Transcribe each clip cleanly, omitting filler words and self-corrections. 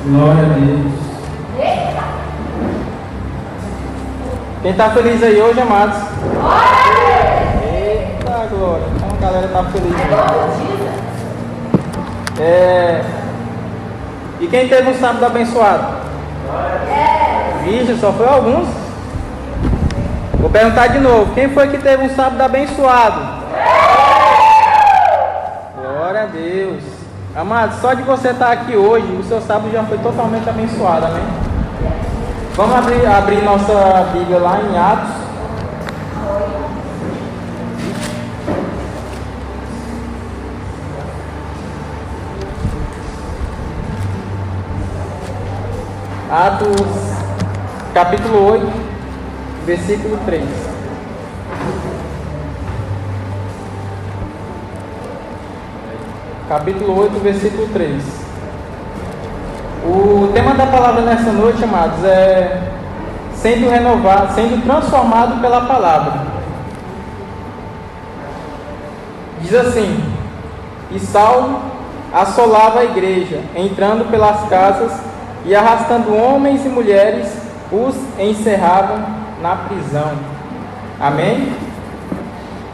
Glória a Deus. Quem está feliz aí hoje, amados? Eita, glória. Então a galera está feliz. E quem teve um sábado abençoado? Vixe, só foi alguns. Vou perguntar de novo. Quem foi que teve um sábado abençoado? Glória a Deus. Amados, só de você estar aqui hoje, o seu sábado já foi totalmente abençoado, amém? Vamos abrir nossa Bíblia lá em Atos. Atos, capítulo 8, versículo 3. Capítulo 8, versículo 3. O tema da palavra nessa noite, amados, é sendo renovado, sendo transformado pela palavra. Diz assim: e Saulo assolava a igreja, entrando pelas casas e arrastando homens e mulheres, os encerrava na prisão. Amém?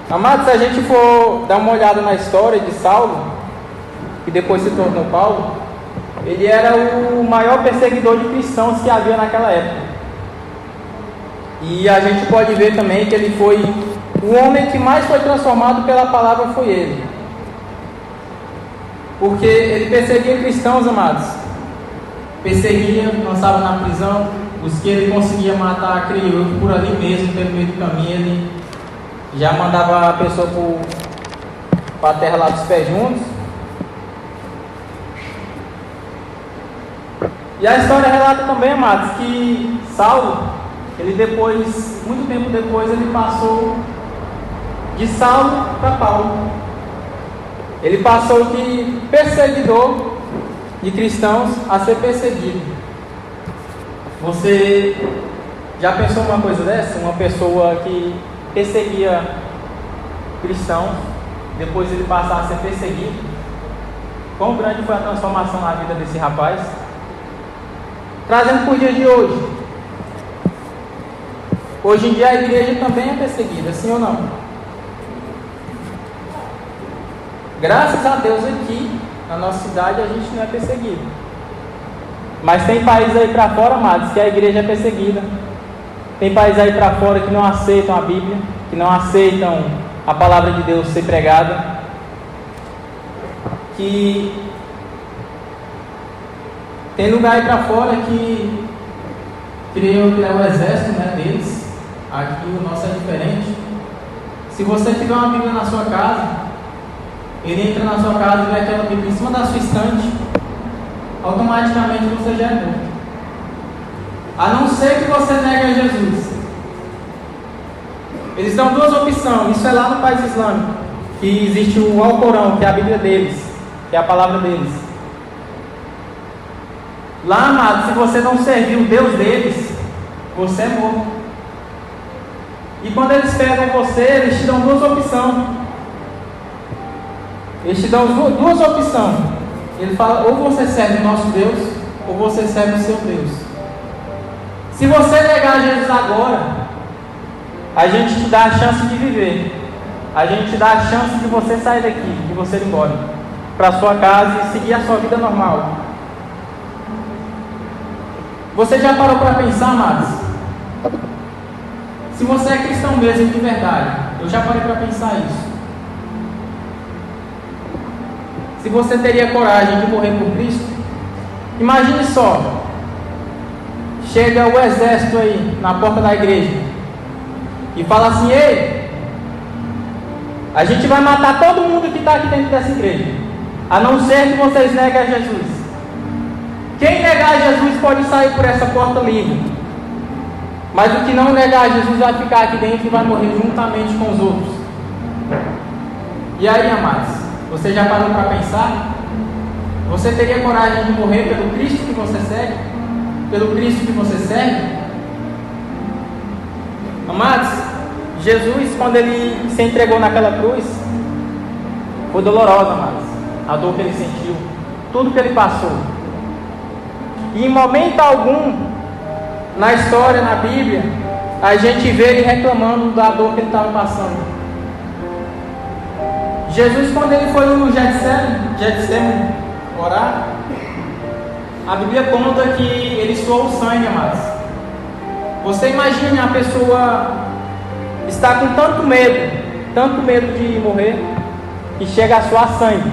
Amados, se a gente for dar uma olhada na história de Saulo, que depois se tornou Paulo, ele era o maior perseguidor de cristãos que havia naquela época. E a gente pode ver também que ele foi o homem que mais foi transformado pela palavra, foi ele. Porque ele perseguia cristãos, amados. Perseguia, lançava na prisão. Os que ele conseguia matar, criou por ali mesmo, pelo meio do caminho, ele já mandava a pessoa para a terra lá dos pés juntos. E a história relata também, amados, que Saulo, ele depois, muito tempo depois, ele passou de Saulo para Paulo. Ele passou de perseguidor de cristãos a ser perseguido. Você já pensou numa coisa dessa? Uma pessoa que perseguia cristãos, depois ele passar a ser perseguido? Quão grande foi a transformação na vida desse rapaz? Trazendo para o dia de hoje. Hoje em dia a igreja também é perseguida, sim ou não? Graças a Deus aqui, na nossa cidade, a gente não é perseguido. Mas tem países aí para fora, amados, que a igreja é perseguida. Tem países aí para fora que não aceitam a Bíblia, que não aceitam a palavra de Deus ser pregada, que tem lugar aí para fora que criou o exército, né, deles. Aqui o nosso é diferente. Se você tiver uma Bíblia na sua casa, ele entra na sua casa e vê aquela Bíblia em cima da sua estante, automaticamente você já é morto. A não ser que você negue a Jesus. Eles dão duas opções. Isso é lá no país islâmico, que existe o Alcorão, que é a Bíblia deles, que é a palavra deles. Lá, amado, se você não servir o Deus deles, você é morto. E quando eles pegam você, eles te dão duas opções. Eles te dão duas opções. Ele fala, ou você serve o nosso Deus, ou você serve o seu Deus. Se você negar Jesus agora, a gente te dá a chance de viver. A gente te dá a chance de você sair daqui, de você ir embora para sua casa e seguir a sua vida normal. Você já parou para pensar, amados? Se você é cristão mesmo de verdade, eu já parei para pensar isso. Se você teria coragem de morrer por Cristo, imagine só. Chega o exército aí na porta da igreja e fala assim: ei, a gente vai matar todo mundo que está aqui dentro dessa igreja, a não ser que vocês neguem a Jesus. Quem negar a Jesus pode sair por essa porta livre, mas o que não negar a Jesus vai ficar aqui dentro e vai morrer juntamente com os outros. E aí, amados, você já parou para pensar? Você teria coragem de morrer pelo Cristo que você segue? Pelo Cristo que você serve? Amados, Jesus, quando ele se entregou naquela cruz, foi dolorosa, amados, a dor que ele sentiu, tudo que ele passou. E em momento algum na história, na Bíblia, a gente vê ele reclamando da dor que ele estava passando. Jesus, quando ele foi no Getsemane orar, a Bíblia conta que ele suou o sangue, amados. Você imagina a pessoa está com tanto medo de morrer, que chega a suar sangue.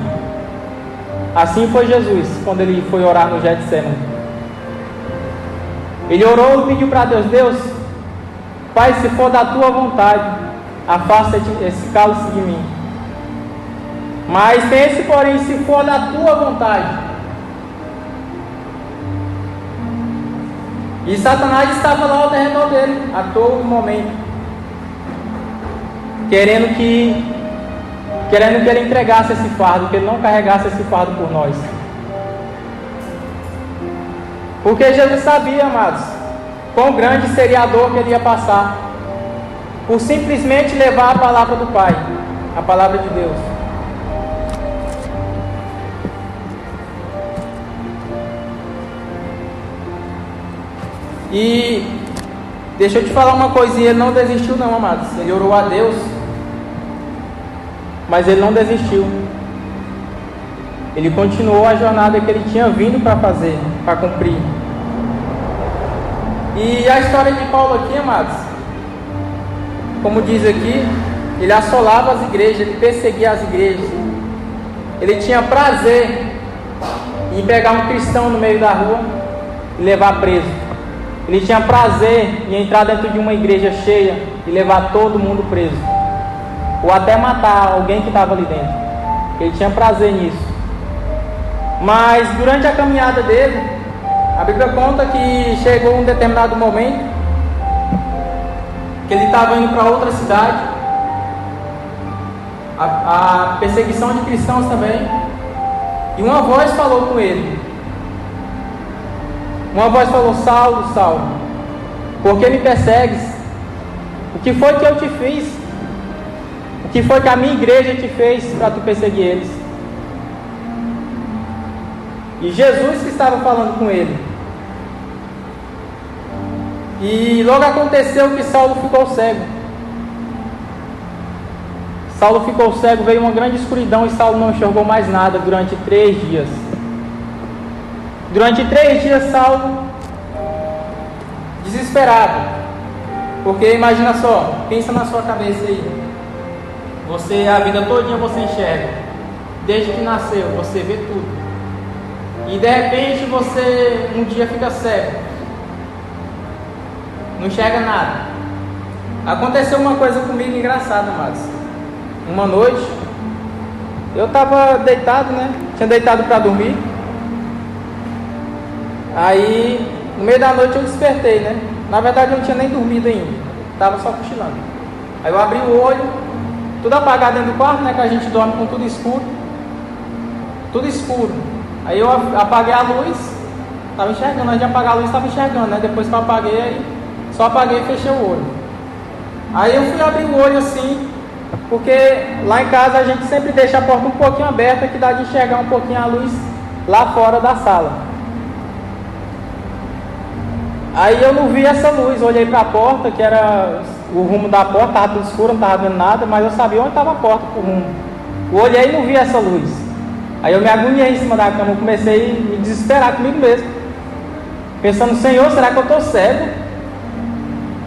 Assim foi Jesus, quando ele foi orar no Getsemane. Ele orou e pediu para Deus: Pai, se for da tua vontade, afasta esse cálice de mim. Mas pense, porém, se for da tua vontade. E Satanás estava lá ao redor dele, a todo momento, querendo que ele entregasse esse fardo, que ele não carregasse esse fardo por nós. Porque Jesus sabia, amados, quão grande seria a dor que ele ia passar, por simplesmente levar a palavra do Pai, a palavra de Deus. E deixa eu te falar uma coisinha, ele não desistiu não, amados. Ele orou a Deus, mas ele não desistiu. Ele continuou a jornada que ele tinha vindo para fazer, para cumprir. E a história de Paulo aqui, amados, como diz aqui, ele assolava as igrejas, ele perseguia as igrejas. Ele tinha prazer em pegar um cristão no meio da rua e levar preso. Ele tinha prazer em entrar dentro de uma igreja cheia e levar todo mundo preso, ou até matar alguém que estava ali dentro. Ele tinha prazer nisso. Mas durante a caminhada dele, a Bíblia conta que chegou um determinado momento que ele estava indo para outra cidade, a perseguição de cristãos também, e uma voz falou com ele. Uma voz falou: Saulo, Saulo, por que me persegues? O que foi que eu te fiz? O que foi que a minha igreja te fez para tu perseguir eles? E Jesus que estava falando com ele. E logo aconteceu que Saulo ficou cego. Saulo ficou cego, veio uma grande escuridão e Saulo não enxergou mais nada durante 3 dias. Durante 3 dias, Saulo, desesperado, porque imagina só, pensa na sua cabeça aí, você, a vida todinha você enxerga, desde que nasceu, você vê tudo, e de repente você um dia fica cego, não enxerga nada. Aconteceu uma coisa comigo engraçada, amados. Uma noite, eu estava deitado, né? Tinha deitado para dormir. Aí, no meio da noite eu despertei, né? Na verdade eu não tinha nem dormido ainda. Estava só cochilando. Aí eu abri o olho, tudo apagado dentro do quarto, né? Que a gente dorme com tudo escuro. Tudo escuro. Aí eu apaguei a luz, estava enxergando. Antes de apagar a luz, estava enxergando, né? Depois que eu apaguei, aí só apaguei e fechei o olho. Aí eu fui abrir o olho assim, porque lá em casa a gente sempre deixa a porta um pouquinho aberta, que dá de enxergar um pouquinho a luz lá fora da sala. Aí eu não vi essa luz, olhei para a porta, que era o rumo da porta, estava tudo escuro, não estava vendo nada, mas eu sabia onde estava a porta, o rumo. Eu olhei e não vi essa luz. Aí eu me agoniei em cima da cama, eu comecei a me desesperar comigo mesmo, pensando: Senhor, será que eu estou cego?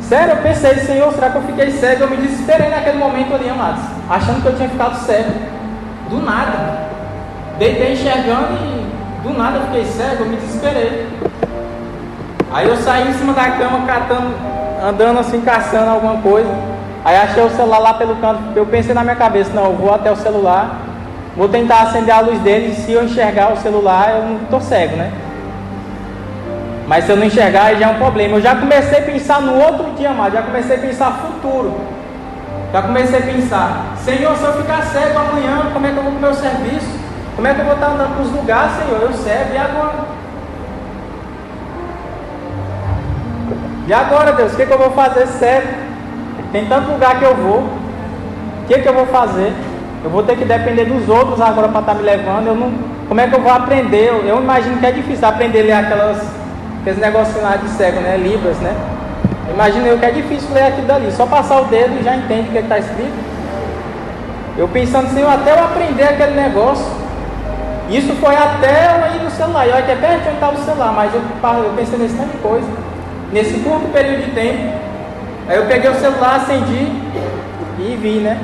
Sério, eu pensei: Senhor, será que eu fiquei cego? Eu me desesperei naquele momento ali, amados, achando que eu tinha ficado cego. Do nada. Deitei enxergando e do nada eu fiquei cego, eu me desesperei. Aí eu saí em cima da cama, catando, andando assim, caçando alguma coisa. Aí achei o celular lá pelo canto. Eu pensei na minha cabeça: não, eu vou até o celular, vou tentar acender a luz dele, e se eu enxergar o celular, eu não estou cego, né? Mas se eu não enxergar, aí já é um problema. Eu já comecei a pensar no outro dia, amado. Já comecei a pensar futuro. Já comecei a pensar: Senhor, se eu ficar cego amanhã, como é que eu vou para o meu serviço? Como é que eu vou estar andando para os lugares, Senhor? Eu cego, e agora? E agora, Deus, o que eu vou fazer cego? Tem tanto lugar que eu vou. O que eu vou fazer? Eu vou ter que depender dos outros agora para estar me levando. Eu não... Como é que eu vou aprender? Eu imagino que é difícil aprender a ler aqueles negocinhos lá de cego, né? Libras, né? Imagino eu que é difícil ler aquilo dali. Só passar o dedo e já entende o que está escrito. Eu pensando: Senhor, até eu aprender aquele negócio. Isso foi até eu ir no celular. E olha que é perto onde estava o celular, mas eu pensei nesse tanto de coisa. Nesse curto período de tempo. Aí eu peguei o celular, acendi e vi, né?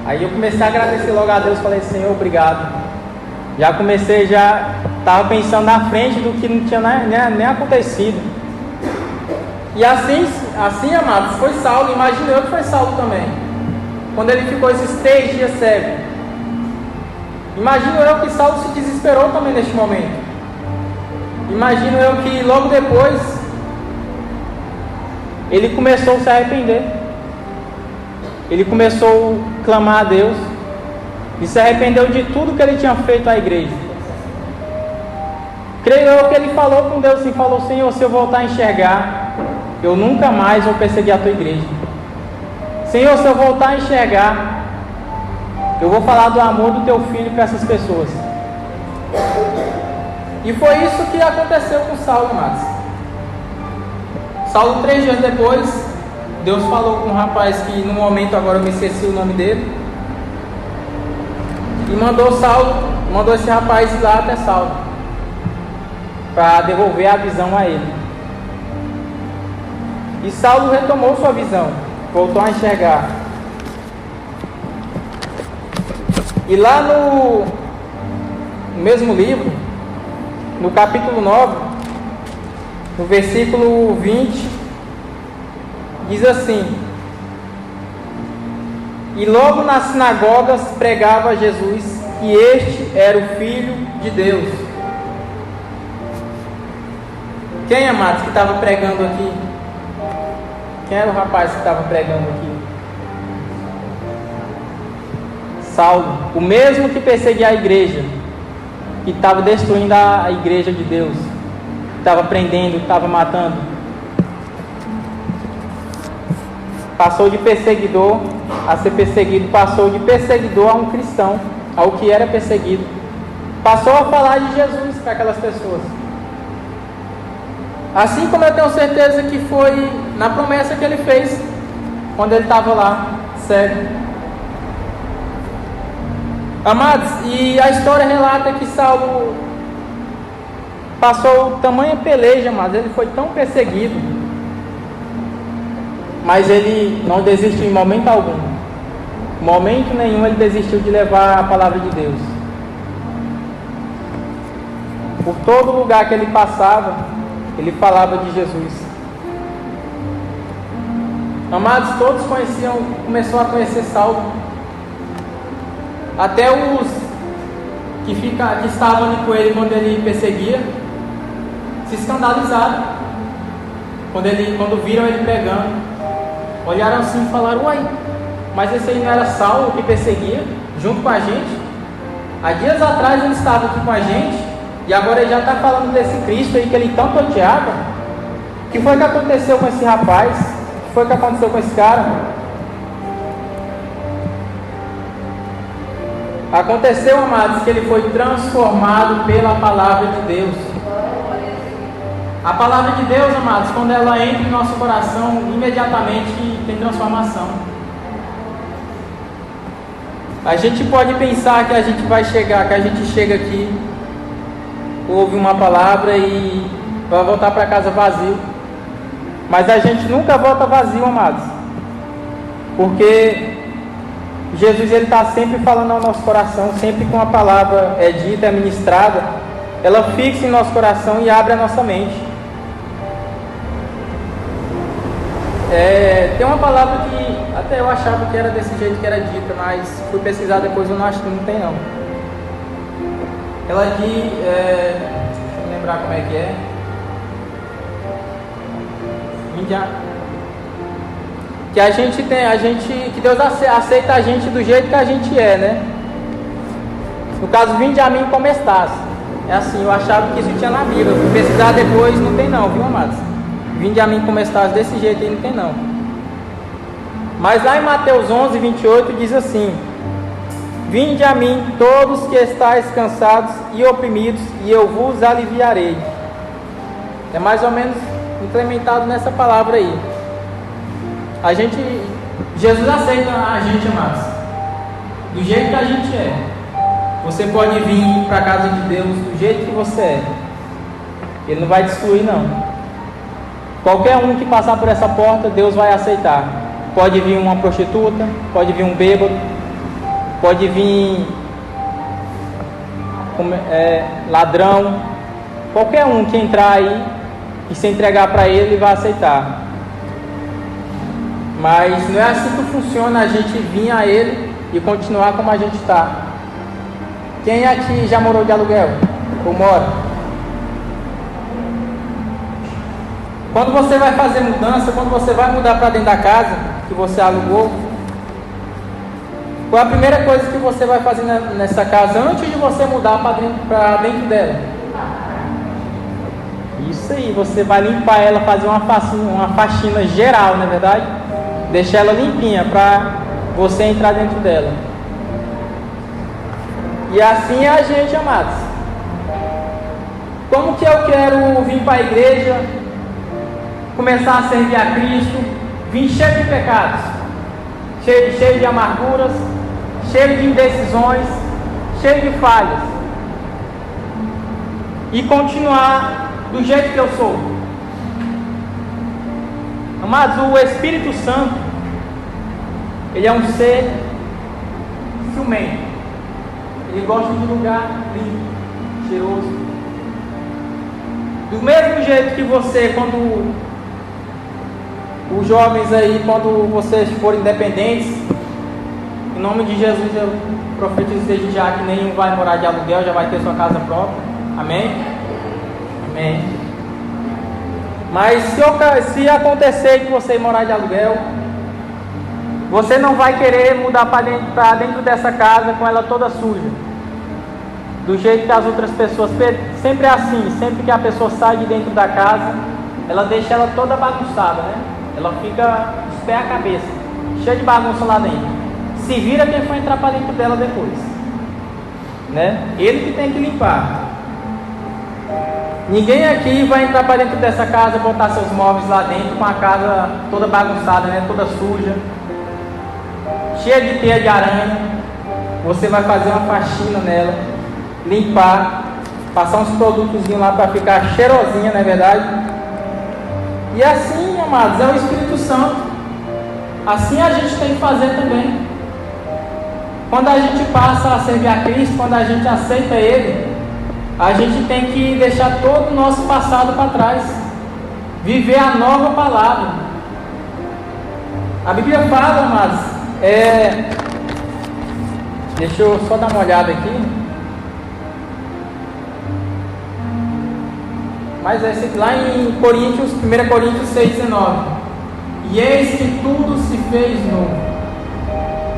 Aí eu comecei a agradecer logo a Deus. Falei: Senhor, obrigado. Já comecei, já estava pensando na frente do que não tinha nem acontecido. E assim, amados, foi Saulo. Imagino eu que foi Saulo também, quando ele ficou esses 3 dias cego. Imagino eu que Saulo se desesperou também neste momento. Imagino eu que logo depois ele começou a se arrepender. Ele começou a clamar a Deus e se arrependeu de tudo que ele tinha feito à igreja. Creio eu que ele falou com Deus e falou: Senhor, se eu voltar a enxergar, eu nunca mais vou perseguir a tua igreja. Senhor, se eu voltar a enxergar, eu vou falar do amor do teu filho para essas pessoas. E foi isso que aconteceu com Saulo, amados. Saulo, 3 dias depois, Deus falou com um rapaz que no momento agora eu me esqueci o nome dele, e mandou esse rapaz ir lá até Saulo para devolver a visão a ele. E Saulo retomou sua visão, voltou a enxergar. E lá no mesmo livro, no capítulo 9, no versículo 20, diz assim: e logo nas sinagogas pregava Jesus que este era o Filho de Deus. Quem, amados, que estava pregando aqui? Quem era o rapaz que estava pregando aqui? Saulo, o mesmo que perseguia a igreja, que estava destruindo a igreja de Deus, que estava prendendo, que estava matando. Passou de perseguidor a ser perseguido, passou de perseguidor a um cristão, ao que era perseguido. Passou a falar de Jesus para aquelas pessoas. Assim como eu tenho certeza que foi na promessa que ele fez, quando ele estava lá, cego. Amados, e a história relata que Saulo passou tamanha peleja, amados, ele foi tão perseguido, mas ele não desistiu em momento algum. Em momento nenhum ele desistiu de levar a palavra de Deus. Por todo lugar que ele passava, ele falava de Jesus. Amados, todos começou a conhecer Saulo. Até os que estavam ali com ele quando ele perseguia, se escandalizaram. Quando viram ele pregando, olharam assim e falaram: uai, mas esse aí não era Saulo que perseguia, junto com a gente? Há dias atrás ele estava aqui com a gente, e agora ele já está falando desse Cristo aí que ele tanto odiava. O que foi que aconteceu com esse rapaz? O que foi que aconteceu com esse cara? Aconteceu, amados, que ele foi transformado pela palavra de Deus. A palavra de Deus, amados, quando ela entra em nosso coração, imediatamente tem transformação. A gente pode pensar que a gente chega aqui, ouve uma palavra e vai voltar para casa vazio. Mas a gente nunca volta vazio, amados. Porque Jesus está sempre falando ao nosso coração, sempre que uma palavra é dita, é ministrada, ela fixa em nosso coração e abre a nossa mente. Tem uma palavra que até eu achava que era desse jeito que era dita, mas fui pesquisar depois, eu não acho que não tem não. Ela diz, deixa eu lembrar como é que é. Que Deus aceita a gente do jeito que a gente é, né? No caso, vinde a mim como estás. É assim, eu achava que isso tinha na Bíblia. Fui pesquisar depois, não tem não, viu, amados? Vinde a mim como estás, desse jeito aí não tem não. Mas lá em Mateus 11, 28 diz assim: vinde a mim todos que estáis cansados e oprimidos, e eu vos aliviarei. É mais ou menos implementado nessa palavra aí. Jesus aceita a gente, amados, do jeito que a gente é. Você pode vir para a casa de Deus do jeito que você é. Ele não vai te excluir não. Qualquer um que passar por essa porta, Deus vai aceitar. Pode vir uma prostituta, pode vir um bêbado, pode vir ladrão. Qualquer um que entrar aí e se entregar para ele, ele vai aceitar. Mas não é assim que funciona a gente vir a ele e continuar como a gente está. Quem aqui já morou de aluguel? Ou mora? Quando você vai fazer mudança, quando você vai mudar para dentro da casa que você alugou, qual é a primeira coisa que você vai fazer nessa casa antes de você mudar para dentro dela? Isso aí, você vai limpar ela, fazer uma faxina geral, não é verdade? Deixar ela limpinha para você entrar dentro dela. E assim é a gente, amados. Como que eu quero vir para a igreja, começar a servir a Cristo, vir cheio de pecados, cheio de amarguras, cheio de indecisões, cheio de falhas, e continuar do jeito que eu sou? Amados, o Espírito Santo, ele é um ser ciumento. Ele gosta de lugar limpo, cheiroso. Do mesmo jeito que você, quando os jovens aí, quando vocês forem independentes, em nome de Jesus eu profetizo desde já que nenhum vai morar de aluguel, já vai ter sua casa própria. Amém? Amém. Mas se acontecer de você morar de aluguel, você não vai querer mudar para dentro dessa casa com ela toda suja, do jeito que as outras pessoas. Sempre é assim, sempre que a pessoa sai de dentro da casa, ela deixa ela toda bagunçada, né? Ela fica dos pés à cabeça, cheia de bagunça lá dentro. Se vira quem for entrar para dentro dela depois, né? Ele que tem que limpar. Ninguém aqui vai entrar para dentro dessa casa, botar seus móveis lá dentro com a casa toda bagunçada, né? Toda suja, cheia de teia de aranha. Você vai fazer uma faxina nela, limpar, passar uns produtozinhos lá para ficar cheirosinha, não é verdade? E assim, amados, é o Espírito Santo. Assim a gente tem que fazer também. Quando a gente passa a servir a Cristo, quando a gente aceita Ele, a gente tem que deixar todo o nosso passado para trás, viver a nova palavra. A Bíblia fala, amados, deixa eu só dar uma olhada aqui. Mas lá em Coríntios, 1 Coríntios 6,19. E eis que tudo se fez novo.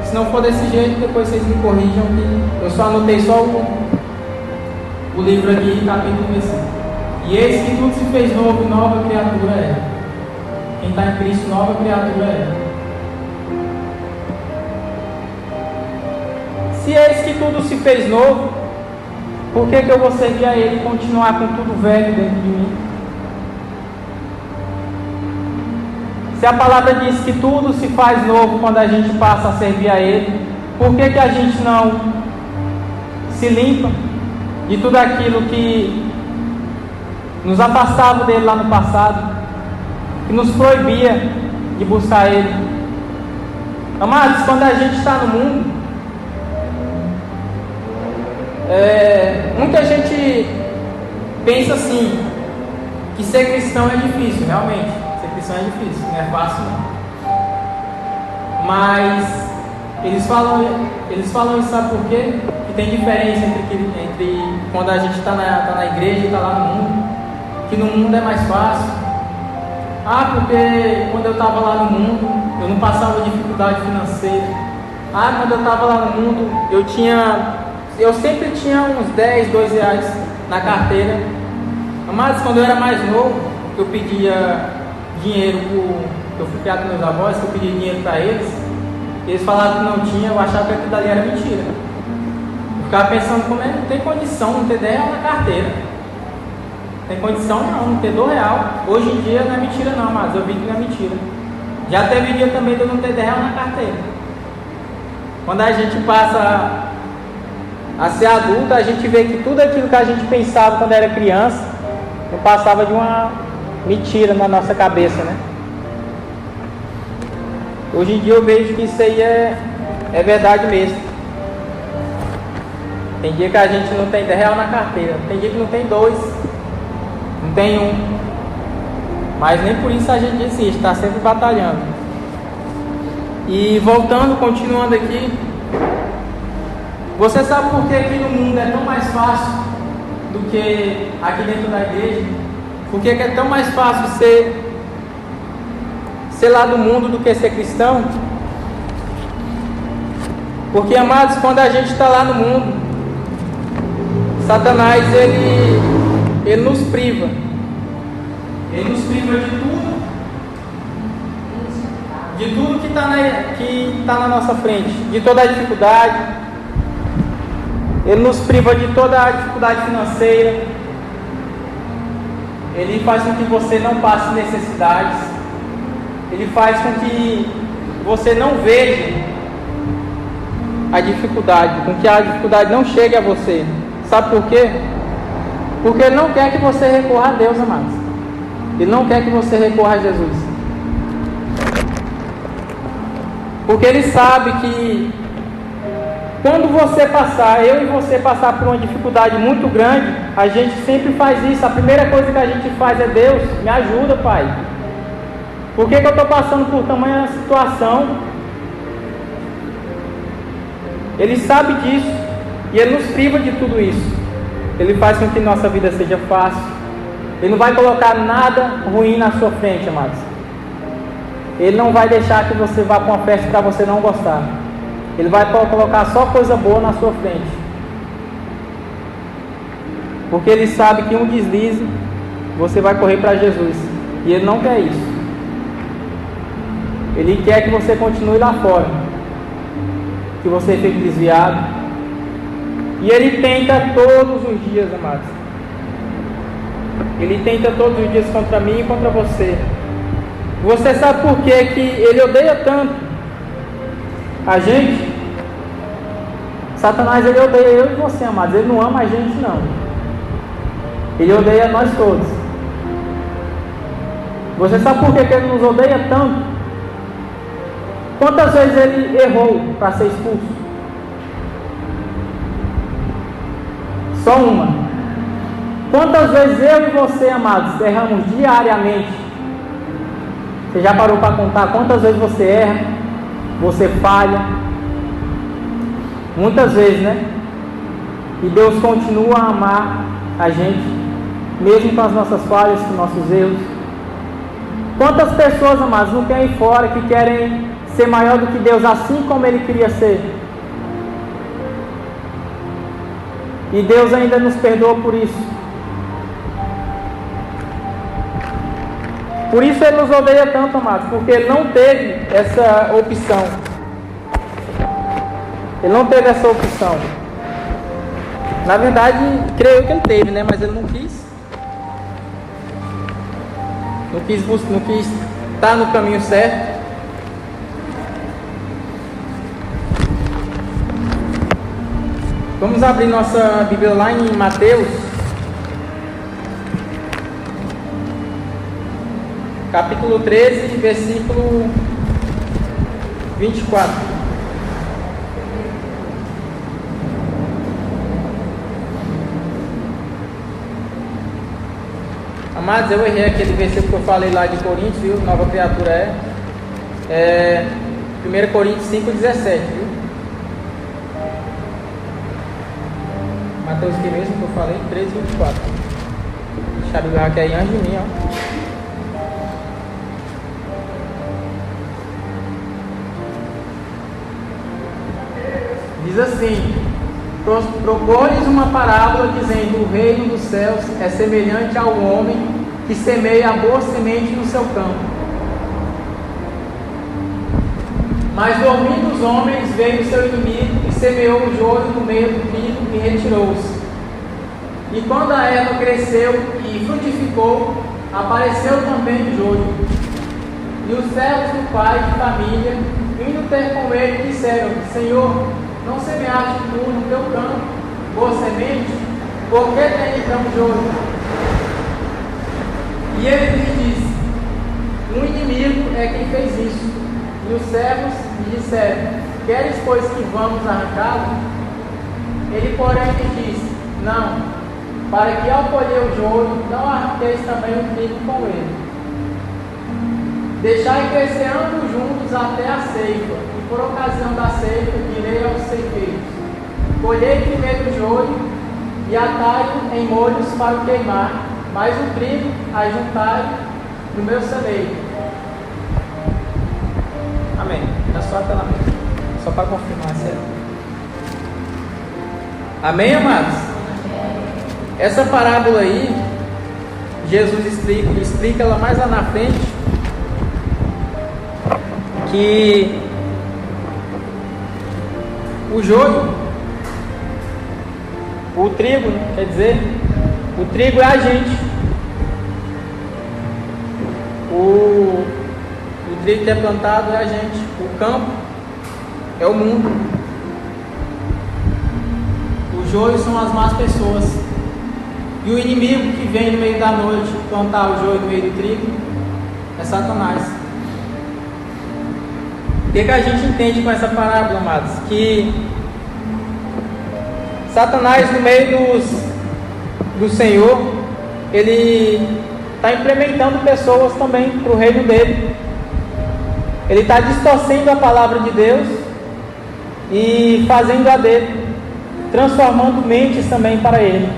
Se não for desse jeito, depois vocês me corrijam, que eu só anotei só o livro aqui, capítulo e versículo. E eis que tudo se fez novo, e nova criatura é. Quem está em Cristo, nova criatura é. Se eis que tudo se fez novo, por que eu vou servir a Ele e continuar com tudo velho dentro de mim? Se a palavra diz que tudo se faz novo quando a gente passa a servir a Ele, por que a gente não se limpa de tudo aquilo que nos afastava dele lá no passado, que nos proibia de buscar Ele? Amados, quando a gente está no mundo, muita gente pensa assim, que ser cristão é difícil. Realmente, ser cristão é difícil, não é fácil não. Mas eles falam isso, sabe por quê? Que tem diferença entre quando a gente está na igreja e está lá no mundo. Que no mundo é mais fácil. Porque quando eu estava lá no mundo, eu não passava dificuldade financeira. Quando eu estava lá no mundo, eu sempre tinha uns 10, 2 reais na carteira. Mas quando eu era mais novo, eu pedia dinheiro, eu fui criado com meus avós, que eu pedia dinheiro para eles falavam que não tinha, eu achava que aquilo dali era mentira. Eu ficava pensando, como não tem condição, não ter 10 reais na carteira. Não tem condição não ter 2 reais. Hoje em dia não é mentira não, mas eu vi que não é mentira. Já teve dia também de eu não ter 10 reais na carteira. Quando a gente passa a ser adulto, a gente vê que tudo aquilo que a gente pensava quando era criança não passava de uma mentira na nossa cabeça, né? Hoje em dia eu vejo que isso aí é verdade mesmo. Tem dia que a gente não tem 10 reais na carteira, tem dia que não tem 2, não tem 1, mas nem por isso a gente desiste, está sempre batalhando. E voltando, continuando aqui, você sabe por que aqui no mundo é tão mais fácil do que aqui dentro da igreja? Por que é tão mais fácil ser lá do mundo do que ser cristão? Porque, amados, quando a gente está lá no mundo, Satanás, ele nos priva. Ele nos priva de tudo que está na nossa frente, de toda a dificuldade. Ele nos priva de toda a dificuldade financeira. Ele faz com que você não passe necessidades. Ele faz com que você não veja a dificuldade, com que a dificuldade não chegue a você. Sabe por quê? Porque Ele não quer que você recorra a Deus, amados. Ele não quer que você recorra a Jesus. Porque Ele sabe que quando você passar, eu e você passar por uma dificuldade muito grande, a gente sempre faz isso. A primeira coisa que a gente faz é: Deus, me ajuda, Pai. Por que eu estou passando por tamanha situação? Ele sabe disso e Ele nos priva de tudo isso. Ele faz com que nossa vida seja fácil. Ele não vai colocar nada ruim na sua frente, amados. Ele não vai deixar que você vá para uma festa para você não gostar. Ele vai colocar só coisa boa na sua frente. Porque Ele sabe que um deslize, você vai correr para Jesus. E Ele não quer isso. Ele quer que você continue lá fora, que você fique desviado. E Ele tenta todos os dias, amados. Ele tenta todos os dias contra mim e contra você. Você sabe por que Ele odeia tanto a gente? Satanás, ele odeia eu e você, amados. Ele não ama a gente, não. Ele odeia nós todos. Você sabe por que Ele nos odeia tanto? Quantas vezes Ele errou para ser expulso? Só uma. Quantas vezes eu e você, amados, erramos diariamente? Você já parou para contar quantas vezes você erra, você falha? Muitas vezes, né? E Deus continua a amar a gente, mesmo com as nossas falhas, com nossos erros. Quantas pessoas, amados, não tem aí fora que querem ser maior do que Deus, assim como Ele queria ser? E Deus ainda nos perdoa por isso. Por isso Ele nos odeia tanto, amados, porque Ele não teve essa opção. Ele não teve essa opção. Na verdade, creio que Ele teve, né? Mas Ele não quis. Não quis estar no caminho certo. Vamos abrir nossa Bíblia lá em Mateus, capítulo 13, versículo 24. Amados, eu errei aquele versículo que eu falei lá de Coríntios, viu? Nova criatura é 1 Coríntios 5,17, viu? Mateus que mesmo que eu falei, 13,24. Deixa eu ligar aqui aí antes de mim, ó. Diz assim: propôs uma parábola dizendo: o reino dos céus é semelhante ao homem que semeia a boa semente no seu campo. Mas dormindo os homens, veio o seu inimigo e semeou o joio no meio do trigo e retirou-se. E quando a erva cresceu e frutificou, apareceu também o joio. E os servos do pai de família, indo ter com ele, disseram: Senhor, não semeaste tu no teu campo boa semente? Por que tem então joio? E ele lhe disse: um inimigo é quem fez isso. E os servos lhe disseram: queres, pois, que vamos arrancá-lo? Ele, porém, lhe disse: não, para que ao colher o joio, não arranqueis também o trigo com ele. Deixai crescer ambos juntos até a ceifa, e por ocasião da ceifa direi aos ceifeiros: colhei primeiro o joio e atai-o em molhos para o queimar, mas o trigo ajuntai no meu celeiro. Amém. É só pela mente. Só para confirmar, sério. Amém, amados? Essa parábola aí, Jesus explica ela mais lá na frente, que o joio, o trigo, quer dizer, o trigo é a gente. O trigo que é plantado é a gente. O campo é o mundo. O joio são as más pessoas. E o inimigo que vem no meio da noite plantar o joio no meio do trigo é Satanás. O que a gente entende com essa parábola, amados? Que Satanás, no meio do Senhor, ele está implementando pessoas também para o reino dele. Ele está distorcendo a palavra de Deus e fazendo a dele, transformando mentes também para ele.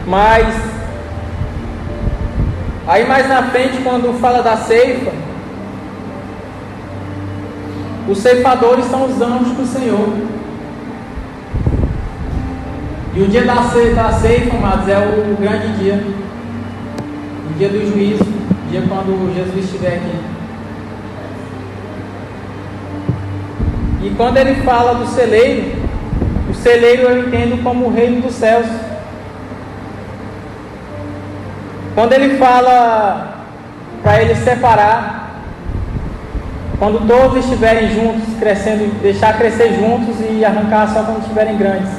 Mas aí mais na frente, quando fala da ceifa, os ceifadores são os anjos do Senhor. E o dia da ceifa, amados, é o grande dia, o dia do juízo, o dia quando Jesus estiver aqui. E quando ele fala do celeiro, o celeiro eu entendo como o reino dos céus. Quando ele fala para ele separar, quando todos estiverem juntos, crescendo, deixar crescer juntos e arrancar só quando estiverem grandes,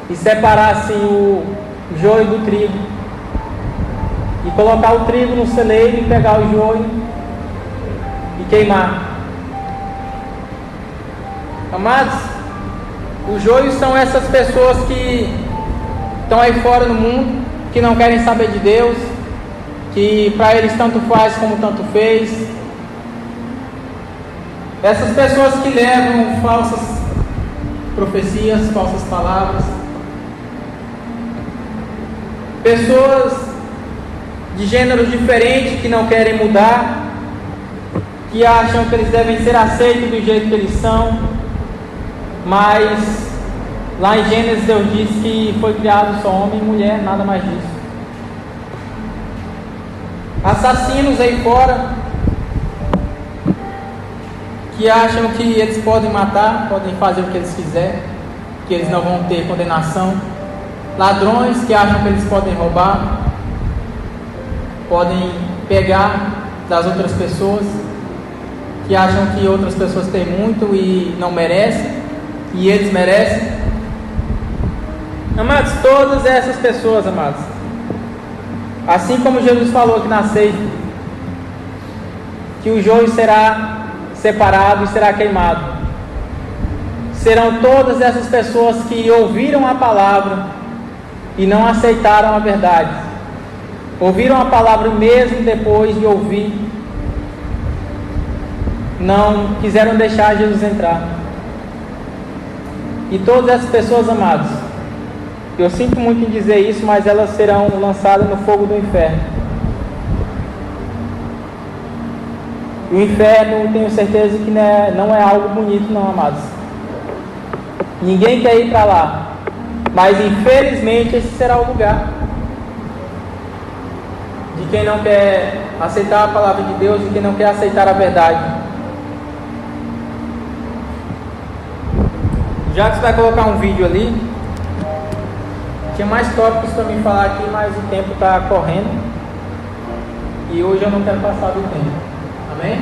e separar assim o joio do trigo, e colocar o trigo no celeiro e pegar o joio e queimar. Amados, os joios são essas pessoas que estão aí fora no mundo, que não querem saber de Deus, que para eles tanto faz como tanto fez. Essas pessoas que levam falsas profecias, falsas palavras. Pessoas de gêneros diferentes que não querem mudar, que acham que eles devem ser aceitos do jeito que eles são, mas lá em Gênesis Deus diz que foi criado só homem e mulher, nada mais disso. Assassinos aí fora, que acham que eles podem matar, podem fazer o que eles quiserem, que eles não vão ter condenação. Ladrões que acham que eles podem roubar, podem pegar das outras pessoas, que acham que outras pessoas têm muito e não merecem, e eles merecem. Amados, todas essas pessoas, amados, assim como Jesus falou aqui na ceia, que o joio será separado e será queimado, serão todas essas pessoas que ouviram a palavra e não aceitaram a verdade, ouviram a palavra mesmo depois de ouvir, não quiseram deixar Jesus entrar. E todas essas pessoas, amados, eu sinto muito em dizer isso, mas elas serão lançadas no fogo do inferno. O inferno, tenho certeza que não é algo bonito não, amados. Ninguém quer ir para lá, mas infelizmente esse será o lugar de quem não quer aceitar a palavra de Deus, de quem não quer aceitar a verdade. Já que você vai colocar um vídeo ali, tinha mais tópicos para me falar aqui, mas o tempo está correndo e hoje eu não quero passar do tempo. Amém?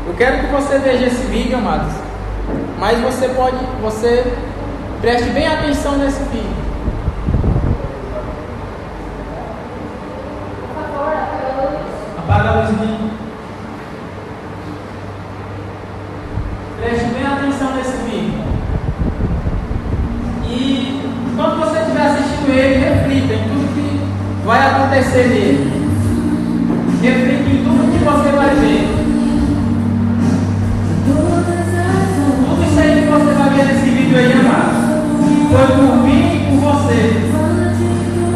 Eu quero que você veja esse vídeo, amados, mas você preste bem atenção nesse vídeo. Apaga a luz aqui. Preste bem atenção nesse vídeo. E quando você estiver assistindo ele, reflita em tudo que vai acontecer nele. Reflita em tudo que você vai ver. Tudo isso aí que você vai ver nesse vídeo aí, amado, foi por mim e por você.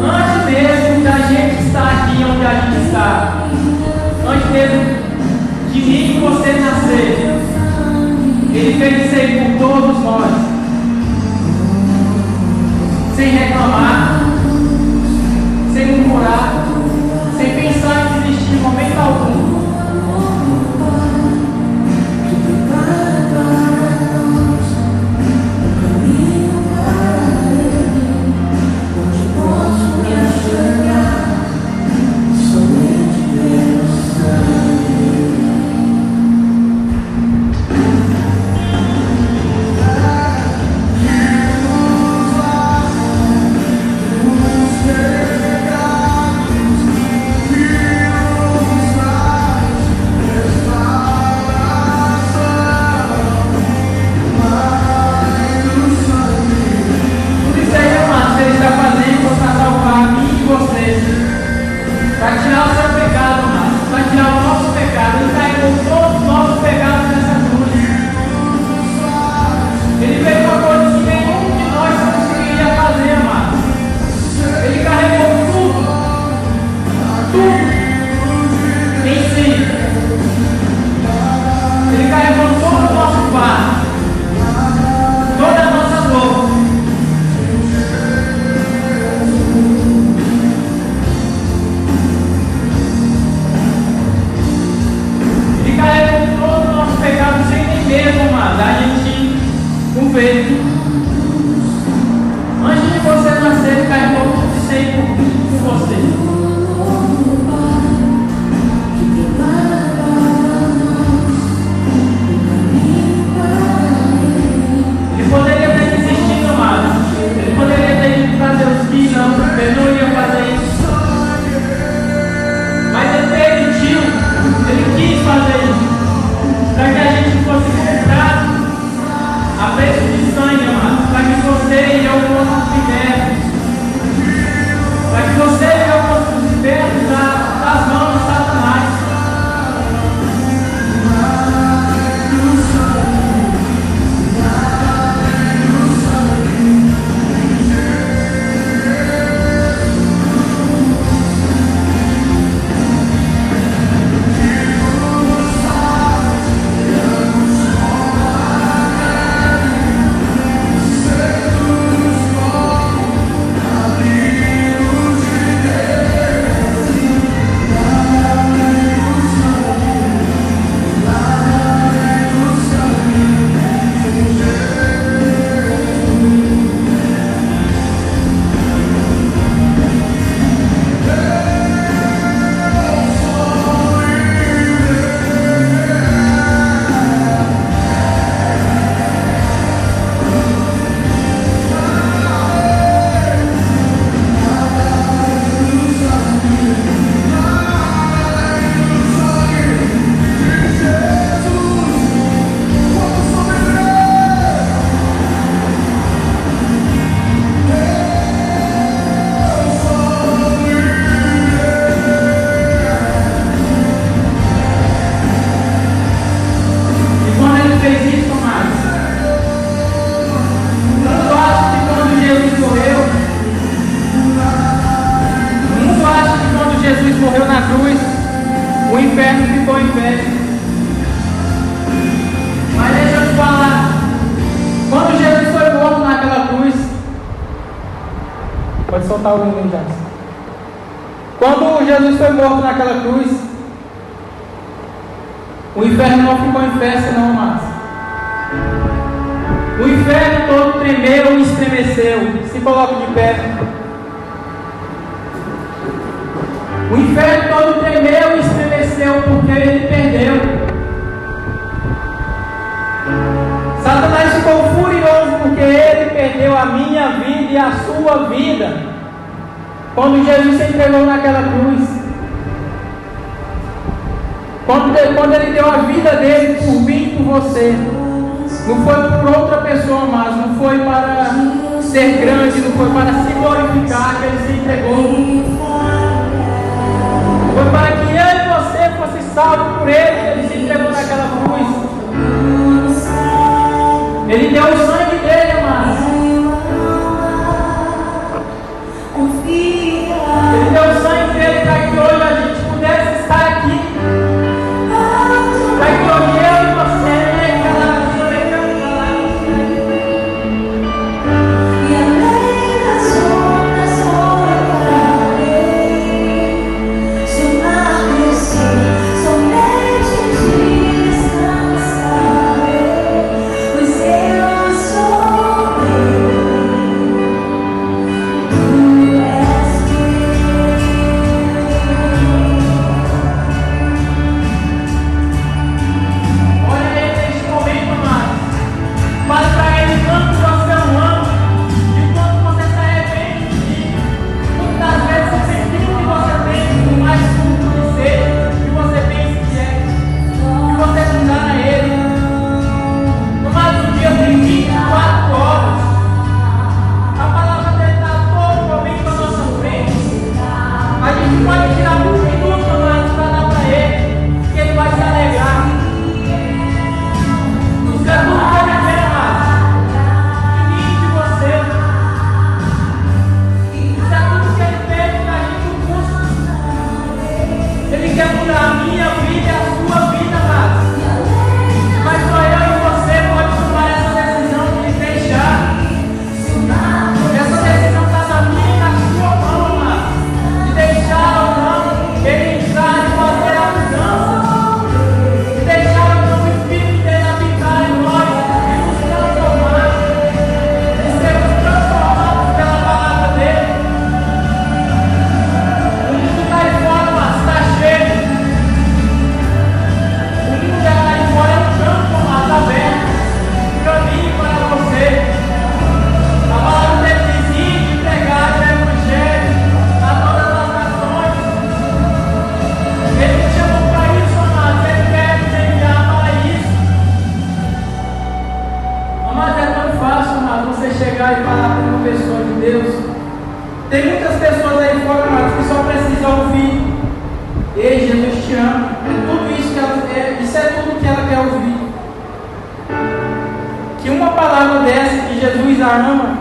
Antes mesmo da gente estar aqui onde a gente está, antes mesmo de mim e você nascer, Ele fez isso aí por todos nós, sem reclamar, sem murmurar, sem pensar em desistir em momento algum. Antes de você nascer, ele carregou tudo isso aí por você. Ele poderia ter desistido, amado. Ele poderia ter ido fazer os filhos, não, ele não ia fazer isso. Mas ele permitiu, ele quis fazer isso, para que a gente fosse comprado a preço de sangue. o inferno ficou em pé. Mas deixa eu te falar, quando Jesus foi morto naquela cruz, pode soltar o hino já. Quando Jesus foi morto naquela cruz, o inferno não ficou em festa não mais. O inferno todo tremeu e estremeceu. Se coloque de pé. O inferno todo tremeu e estremeceu porque ele perdeu. Satanás ficou furioso porque ele perdeu a minha vida e a sua vida. Quando Jesus se entregou naquela cruz. Quando ele deu a vida dele por mim e por você. Não foi por outra pessoa mais, não foi para ser grande, não foi para se glorificar que ele se entregou. Foi para que eu e você fosse salvo por ele que ele se entregou naquela cruz. Ele deu o sangue dele, amados. Ele deu o sangue dele para que hoje a gente pudesse estar aqui. Para que hoje eu e você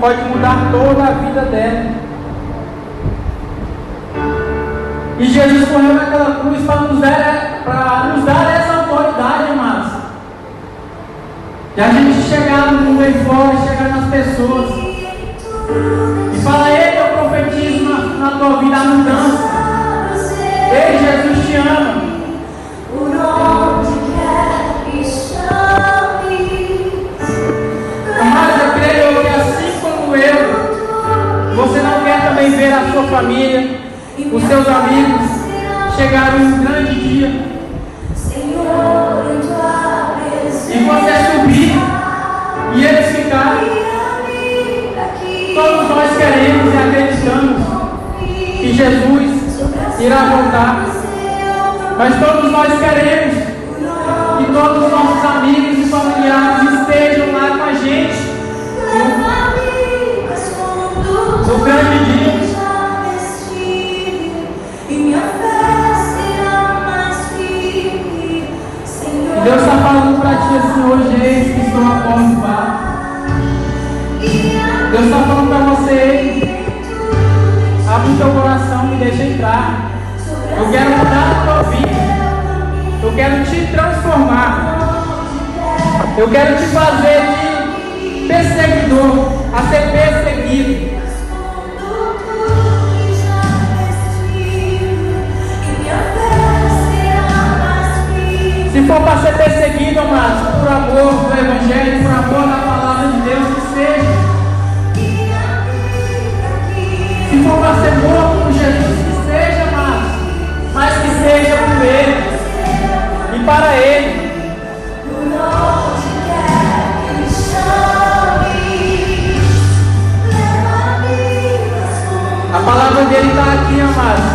pode mudar toda a vida dela. E Jesus morreu naquela cruz para nos dar essa autoridade, amados. E a gente chegar no mundo aí fora, chegar nas pessoas e falar: ei, eu profetizo na tua vida a mudança. Ei, Jesus te ama. Você não quer também ver a sua família, os seus amigos chegarem em um grande dia e você subir e eles ficarem? Todos nós queremos e acreditamos que Jesus irá voltar, mas todos nós queremos que todos os nossos amigos e familiares estejam lá com a gente no grande dia. E Deus está falando para ti assim hoje: eis que estou à porta do bar. Deus está falando para você: abre o teu coração e deixa entrar. Eu quero mudar a tua vida. Eu quero te fazer de perseguidor a ser perseguido. Se for para ser perseguido, amados, por amor do Evangelho, por amor da palavra de Deus, que seja. Se for para ser morto por Jesus, que seja, amados, mas que seja por Ele e para Ele. A palavra dele está aqui, amados,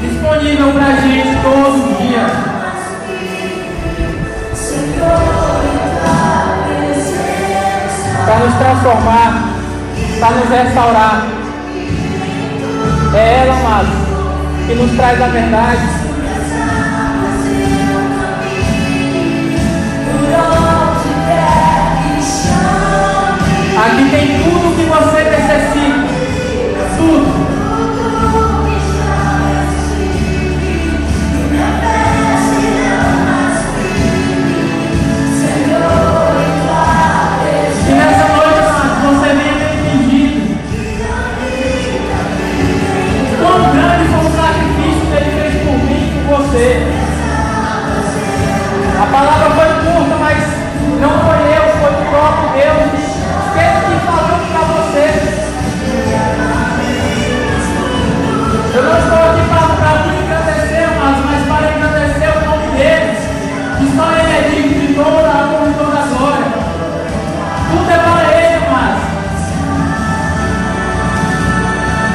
disponível para a gente todo dia. Para nos transformar, para nos restaurar. É ela, amados, que nos traz a verdade. Aqui tem tudo o que você necessita. Tudo. E nessa noite, amados, você venha entendido quão grande foi o sacrifício que Ele fez por mim e por você. A palavra foi curta, mas não foi eu, foi o próprio Deus que falou para você. Eu não estou aqui para me engrandecer, mas para engrandecer o nome dele, que só Ele é digno de toda a honra e toda a glória. Tudo é para Ele, amados.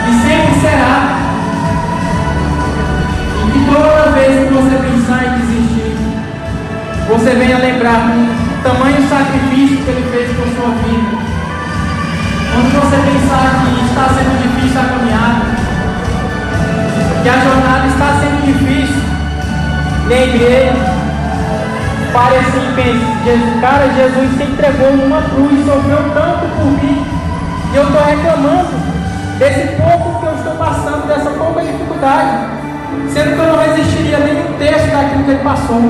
E sempre será. E que toda vez que você pensar em desistir, você venha lembrar do tamanho sacrifício que Ele fez por sua vida. Quando você pensar que está sendo difícil a caminhada, que a jornada está sendo difícil, lembre Ele. Pare assim e pense: cara, Jesus se entregou numa cruz, sofreu tanto por mim, e eu estou reclamando desse pouco que eu estou passando, dessa pouca dificuldade, sendo que eu não resistiria nem um terço daquilo que Ele passou.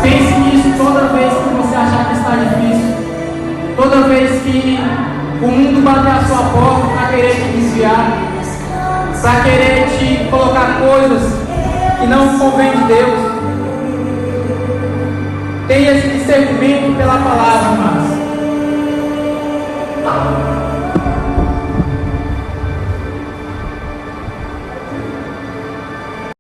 Pense nisso toda vez que você achar que está difícil, toda vez que o mundo bater a sua porta para querer te desviar, para querer te colocar coisas que não convém de Deus. Tenha esse discernimento pela palavra, amados.